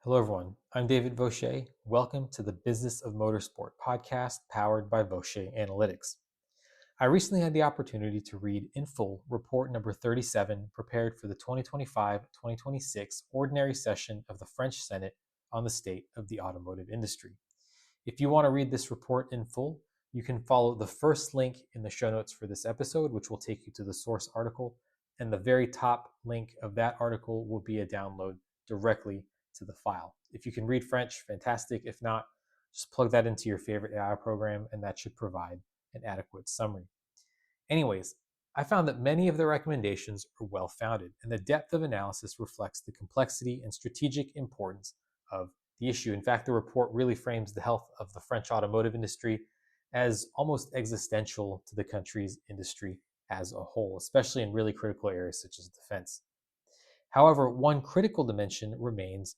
Hello, everyone. I'm David Vaucher. Welcome to the Business of Motorsport podcast powered by Vaucher Analytics. I recently had the opportunity to read in full report number 37 prepared for the 2025-2026 ordinary session of the French Senate on the state of the automotive industry. If you want to read this report in full, you can follow the first link in the show notes for this episode, which will take you to the source article, and the very top link of that article will be a download directly to the file. If you can read French, fantastic. If not, just plug that into your favorite AI program, and that should provide an adequate summary. Anyways, I found that many of the recommendations are well-founded, and the depth of analysis reflects the complexity and strategic importance of the issue. In fact, the report really frames the health of the French automotive industry as almost existential to the country's industry as a whole, especially in really critical areas such as defense. However, one critical dimension remains.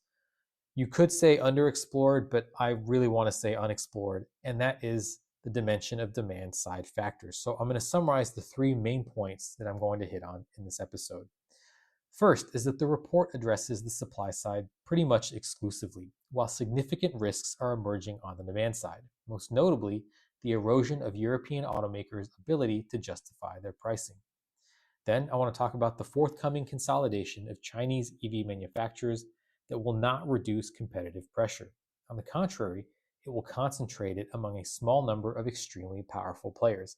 You could say underexplored, but I really want to say unexplored, and that is the dimension of demand side factors. So I'm going to summarize the three main points that I'm going to hit on in this episode. First is that the report addresses the supply side pretty much exclusively, while significant risks are emerging on the demand side, most notably the erosion of European automakers' ability to justify their pricing. Then I want to talk about the forthcoming consolidation of Chinese EV manufacturers that will not reduce competitive pressure. On the contrary, it will concentrate it among a small number of extremely powerful players.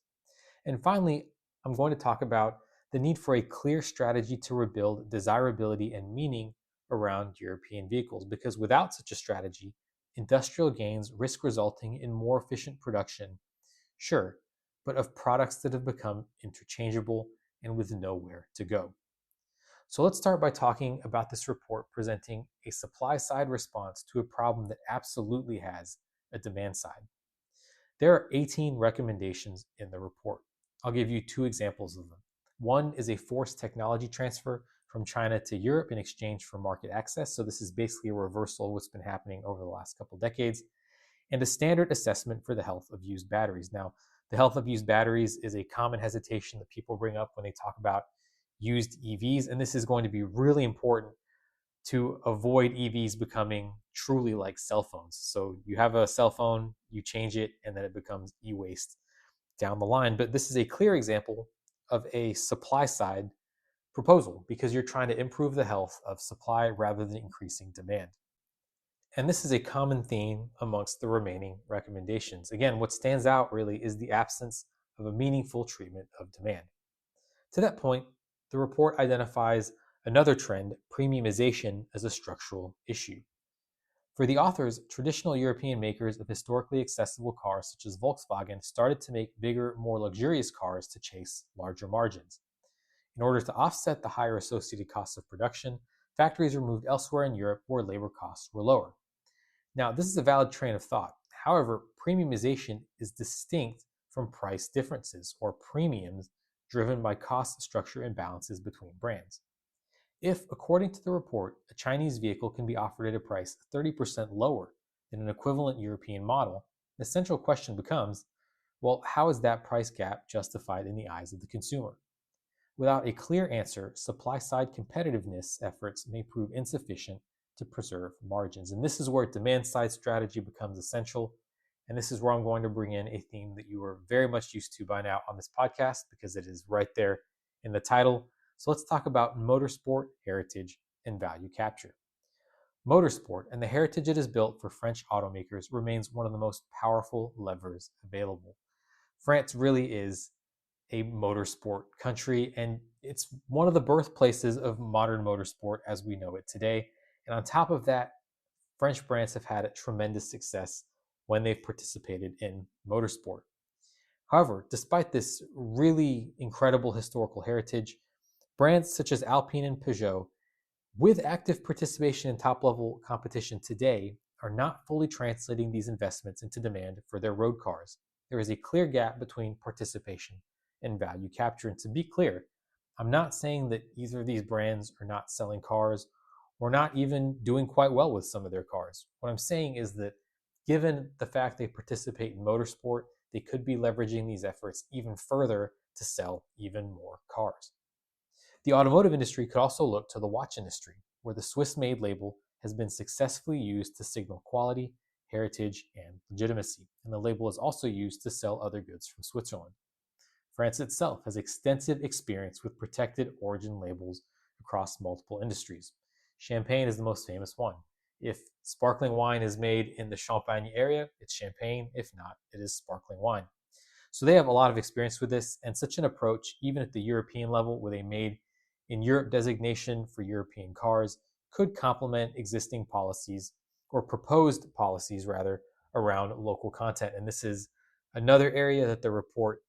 And finally, I'm going to talk about the need for a clear strategy to rebuild desirability and meaning around European vehicles, because without such a strategy, industrial gains risk resulting in more efficient production, sure, but of products that have become interchangeable and with nowhere to go. So let's start by talking about this report presenting a supply side response to a problem that absolutely has a demand side. There are 18 recommendations in the report. I'll give you two examples of them. One is a forced technology transfer from China to Europe in exchange for market access. So this is basically a reversal of what's been happening over the last couple of decades. And a standard assessment for the health of used batteries. Now, the health of used batteries is a common hesitation that people bring up when they talk about used EVs, and this is going to be really important to avoid EVs becoming truly like cell phones. So you have a cell phone, you change it, and then it becomes e-waste down the line. But this is a clear example of a supply side proposal because you're trying to improve the health of supply rather than increasing demand. And this is a common theme amongst the remaining recommendations. Again, what stands out really is the absence of a meaningful treatment of demand. To that point, the report identifies another trend, premiumization, as a structural issue. For the authors, traditional European makers of historically accessible cars such as Volkswagen started to make bigger, more luxurious cars to chase larger margins. In order to offset the higher associated costs of production, factories were moved elsewhere in Europe where labor costs were lower. Now, this is a valid train of thought. However, premiumization is distinct from price differences or premiums driven by cost structure imbalances between brands. If, according to the report, a Chinese vehicle can be offered at a price 30% lower than an equivalent European model, the central question becomes, well, how is that price gap justified in the eyes of the consumer? Without a clear answer, supply-side competitiveness efforts may prove insufficient to preserve margins. And this is where demand-side strategy becomes essential. And this is where I'm going to bring in a theme that you are very much used to by now on this podcast because it is right there in the title. So let's talk about motorsport, heritage, and value capture. Motorsport and the heritage it has built for French automakers remains one of the most powerful levers available. France really is a motorsport country, and it's one of the birthplaces of modern motorsport as we know it today. And on top of that, French brands have had a tremendous success when they've participated in motorsport. However, despite this really incredible historical heritage, brands such as Alpine and Peugeot, with active participation in top-level competition today, are not fully translating these investments into demand for their road cars. There is a clear gap between participation and value capture. And to be clear, I'm not saying that either of these brands are not selling cars or not even doing quite well with some of their cars. What I'm saying is that given the fact they participate in motorsport, they could be leveraging these efforts even further to sell even more cars. The automotive industry could also look to the watch industry, where the Swiss-made label has been successfully used to signal quality, heritage, and legitimacy, and the label is also used to sell other goods from Switzerland. France itself has extensive experience with protected origin labels across multiple industries. Champagne is the most famous one. If sparkling wine is made in the Champagne area, it's champagne. If not, it is sparkling wine. So they have a lot of experience with this, and such an approach, even at the European level with a made in Europe designation for European cars, could complement existing policies or proposed policies rather around local content. And this is another area that the report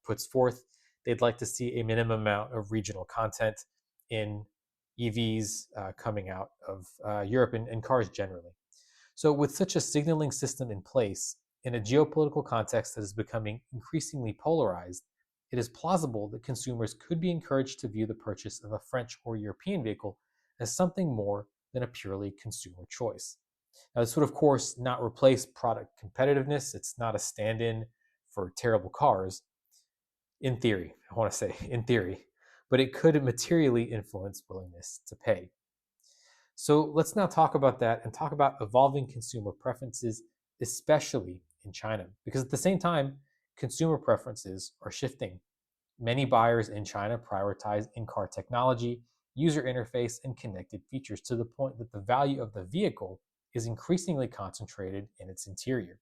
puts forth. They'd like to see a minimum amount of regional content in EVs coming out of Europe and cars generally. So, with such a signaling system in place, in a geopolitical context that is becoming increasingly polarized, it is plausible that consumers could be encouraged to view the purchase of a French or European vehicle as something more than a purely consumer choice. Now, this would, of course, not replace product competitiveness. It's not a stand in for terrible cars, in theory. I want to say in theory, but it could materially influence willingness to pay. So let's now talk about that and talk about evolving consumer preferences, especially in China, because at the same time, consumer preferences are shifting. Many buyers in China prioritize in-car technology, user interface, and connected features to the point that the value of the vehicle is increasingly concentrated in its interior.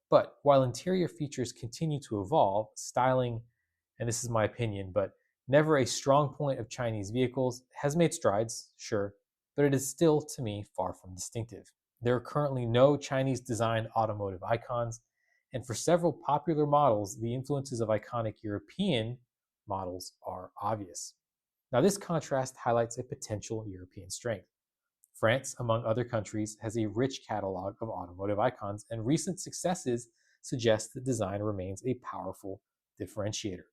But while interior features continue to evolve, styling, and this is my opinion, but never a strong point of Chinese vehicles, has made strides, sure, but it is still, to me, far from distinctive. There are currently no Chinese designed automotive icons, and for several popular models, the influences of iconic European models are obvious. Now, this contrast highlights a potential European strength. France, among other countries, has a rich catalog of automotive icons, and recent successes suggest that design remains a powerful differentiator.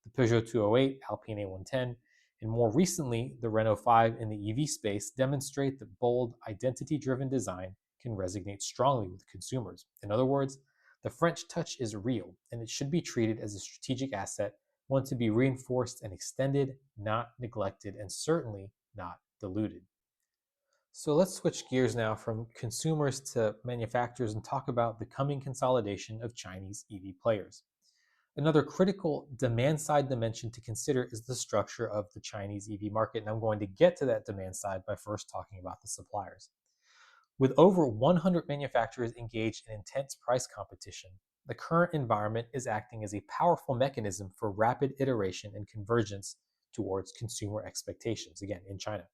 The Peugeot 208, Alpine A110, and more recently, the Renault 5 in the EV space demonstrate that bold, identity-driven design can resonate strongly with consumers. In other words, the French touch is real, and it should be treated as a strategic asset, one to be reinforced and extended, not neglected, and certainly not diluted. So let's switch gears now from consumers to manufacturers and talk about the coming consolidation of Chinese EV players. Another critical demand side dimension to consider is the structure of the Chinese EV market, and I'm going to get to that demand side by first talking about the suppliers. With over 100 manufacturers engaged in intense price competition, the current environment is acting as a powerful mechanism for rapid iteration and convergence towards consumer expectations, again, in China.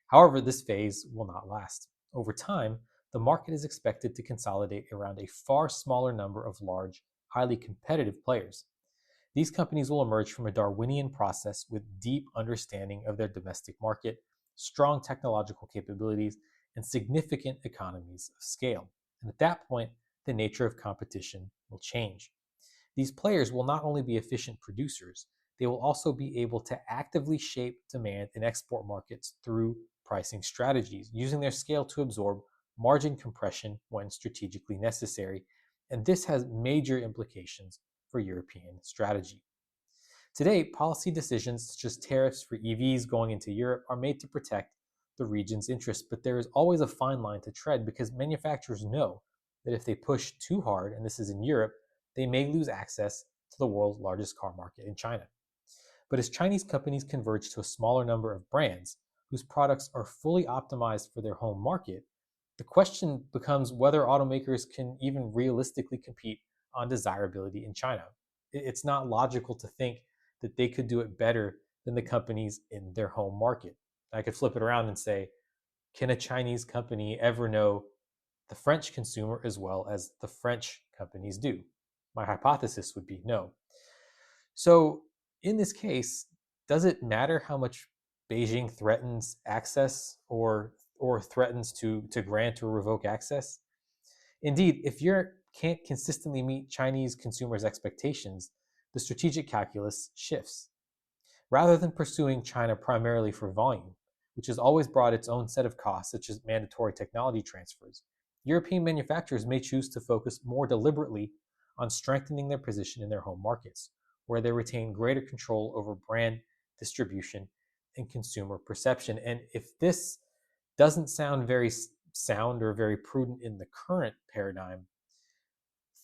However, this phase will not last. Over time, the market is expected to consolidate around a far smaller number of large, highly competitive players. These companies will emerge from a Darwinian process with deep understanding of their domestic market, strong technological capabilities, and significant economies of scale. And at that point, the nature of competition will change. These players will not only be efficient producers, they will also be able to actively shape demand in export markets through pricing strategies, using their scale to absorb margin compression when strategically necessary. And this has major implications for European strategy. Today, policy decisions such as tariffs for EVs going into Europe are made to protect the region's interests, but there is always a fine line to tread because manufacturers know that if they push too hard, and this is in Europe, they may lose access to the world's largest car market in China. But as Chinese companies converge to a smaller number of brands whose products are fully optimized for their home market, the question becomes whether automakers can even realistically compete on desirability in China. It's not logical to think that they could do it better than the companies in their home market. I could flip it around and say, can a Chinese company ever know the French consumer as well as the French companies do? My hypothesis would be no. So in this case, does it matter how much Beijing threatens access or threatens to grant or revoke access? Indeed, if Europe can't consistently meet Chinese consumers' expectations, the strategic calculus shifts. Rather than pursuing China primarily for volume, which has always brought its own set of costs, such as mandatory technology transfers, European manufacturers may choose to focus more deliberately on strengthening their position in their home markets, where they retain greater control over brand distribution and consumer perception. And if this doesn't sound very sound or very prudent in the current paradigm,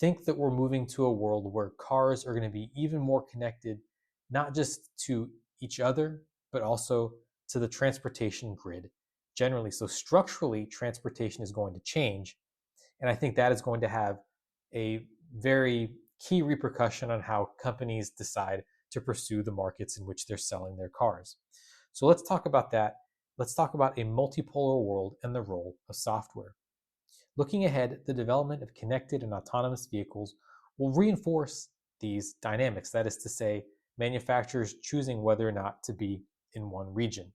think that we're moving to a world where cars are going to be even more connected, not just to each other, but also to the transportation grid generally. So, structurally, transportation is going to change. And I think that is going to have a very key repercussion on how companies decide to pursue the markets in which they're selling their cars. So, let's talk about that. Let's talk about a multipolar world and the role of software. Looking ahead, the development of connected and autonomous vehicles will reinforce these dynamics. That is to say, manufacturers choosing whether or not to be in one region.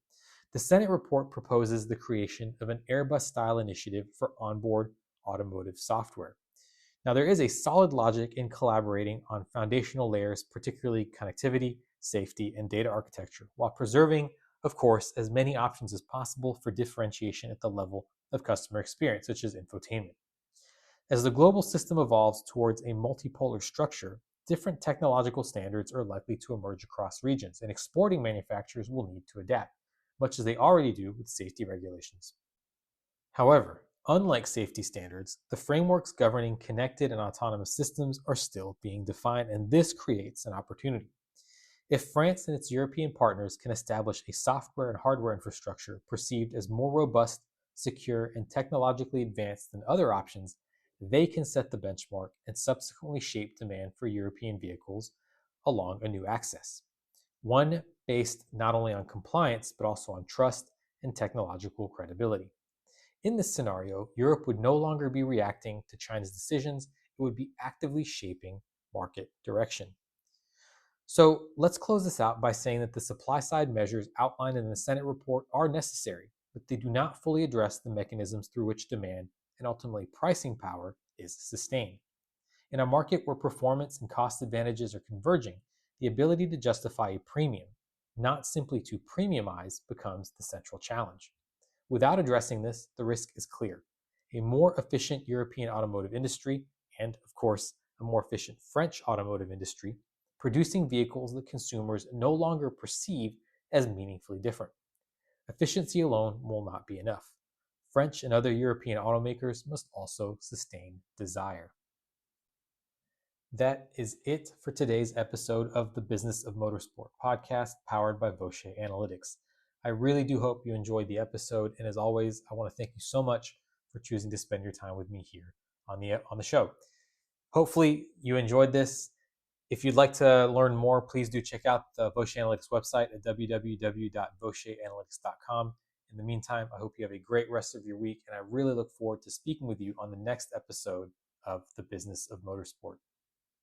The Senate report proposes the creation of an Airbus style initiative for onboard automotive software. Now, there is a solid logic in collaborating on foundational layers, particularly connectivity, safety, and data architecture, while preserving, of course, as many options as possible for differentiation at the level of customer experience, such as infotainment. As the global system evolves towards a multipolar structure, different technological standards are likely to emerge across regions, and exporting manufacturers will need to adapt, much as they already do with safety regulations. However, unlike safety standards, the frameworks governing connected and autonomous systems are still being defined, and this creates an opportunity. If France and its European partners can establish a software and hardware infrastructure perceived as more robust, secure, and technologically advanced than other options, they can set the benchmark and subsequently shape demand for European vehicles along a new axis. One based not only on compliance, but also on trust and technological credibility. In this scenario, Europe would no longer be reacting to China's decisions, it would be actively shaping market direction. So let's close this out by saying that the supply side measures outlined in the Senate report are necessary, but they do not fully address the mechanisms through which demand and ultimately pricing power is sustained. In a market where performance and cost advantages are converging, the ability to justify a premium, not simply to premiumize, becomes the central challenge. Without addressing this, the risk is clear. A more efficient European automotive industry, and of course, a more efficient French automotive industry, producing vehicles that consumers no longer perceive as meaningfully different. Efficiency alone will not be enough. French and other European automakers must also sustain desire. That is it for today's episode of the Business of Motorsport podcast powered by Vaucher Analytics. I really do hope you enjoyed the episode, and as always, I want to thank you so much for choosing to spend your time with me here on the show. Hopefully, you enjoyed this. If you'd like to learn more, please do check out the Vaucher Analytics website at www.vaucheranalytics.com. In the meantime, I hope you have a great rest of your week, and I really look forward to speaking with you on the next episode of the Business of Motorsport.